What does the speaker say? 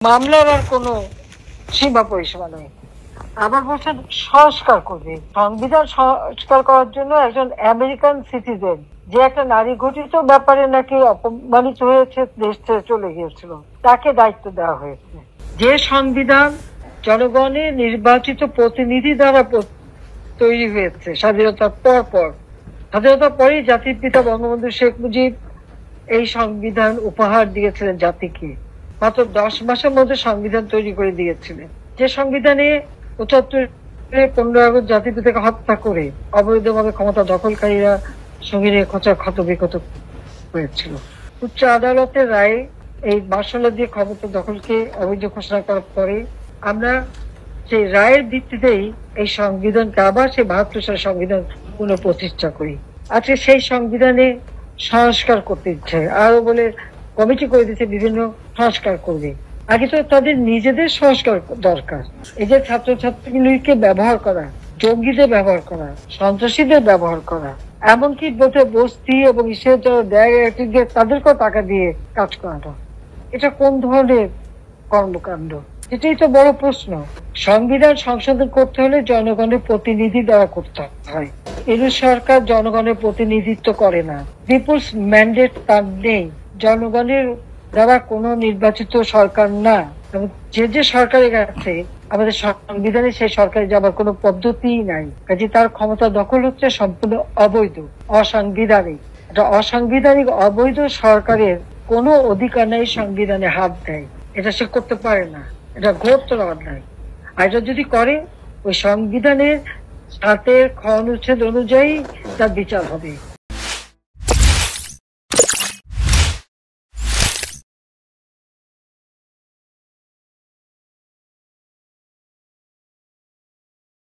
মামলার আর কোনো সীমা পরিসীমা নেই। আবার বলছেন সংস্কার করবে, সংবিধান সংস্কার করার জন্য একজন আমেরিকান সিটিজেন যে একটা নারী ঘটিত ব্যাপারে নাকি অপমানিত হয়েছে, দেশ ছেড়ে চলে গিয়েছিল, তাকে দায়িত্ব দেওয়া হয়েছে। যে সংবিধান জনগণের নির্বাচিত প্রতিনিধি দ্বারা তৈরি হয়েছে স্বাধীনতার পর, স্বাধীনতার পরেই জাতির পিতা বঙ্গবন্ধু শেখ মুজিব এই সংবিধান উপহার দিয়েছিলেন জাতিকে। মাত্র 10 মাসের মধ্যে সংবিধান তৈরি করে দিয়েছিলেন, যে সংবিধানে 75-15 আগস্ট জাতির পিতাকে হত্যা করে অবৈধভাবে ক্ষমতা দখলকারীরা সঙ্গীরে খোঁচা ক্ষত বিক্ষত হয়েছিল। উচ্চ আদালতের রায়ে এই মার্শাল দিয়ে ক্ষমতা দখলকে অবৈধ ঘোষণা করার পরে আমরা সেই রায়ের ভিত্তিতেই এই সংবিধানকে আবার সেই 72 সালের সংবিধান পুনঃপ্রতিষ্ঠা করি। আজকে সেই সংবিধানে সংস্কার করতে ইচ্ছে আরো বলে কমিটি করে দিচ্ছে বিভিন্ন সংস্কার করবে। আগে তো তাদের নিজেদের সংস্কার দরকার। এই যে ছাত্রছাত্রীগুলিকে ব্যবহার করা, জঙ্গিদের ব্যবহার করা, সন্ত্রাসীদের ব্যবহার করা, এমনকি বস্তি এবং ইসের যারা দেয় তাদেরকেও টাকা দিয়ে কাজ করানো, এটা কোন ধরনের কর্মকাণ্ড? এটাই তো বড় প্রশ্ন। সংবিধান সংশোধন করতে হলে জনগণের প্রতিনিধি দ্বারা করতে হয়। ইউনূস সরকার জনগণের প্রতিনিধিত্ব করে না, পিপুলস ম্যান্ডেট তার নেই, জনগণের দ্বারা কোনো নির্বাচিত সরকার না। যে সরকারের কাছে আমাদের সংবিধানে সেই সরকারে যাবার কোনো পদ্ধতিই নাই, কাজে তার ক্ষমতা দখল হচ্ছে সম্পূর্ণ অবৈধ, অসাংবিধানিক। এটা অসাংবিধানিক অবৈধ সরকারের কোনো অধিকার নাই সংবিধানে হাত দেয়, এটা সে করতে পারে না, এটা ঘোরতর অন্যায়। আর এটা যদি করে ওই সংবিধানের 7 অনুচ্ছেদ অনুযায়ী তার বিচার হবে।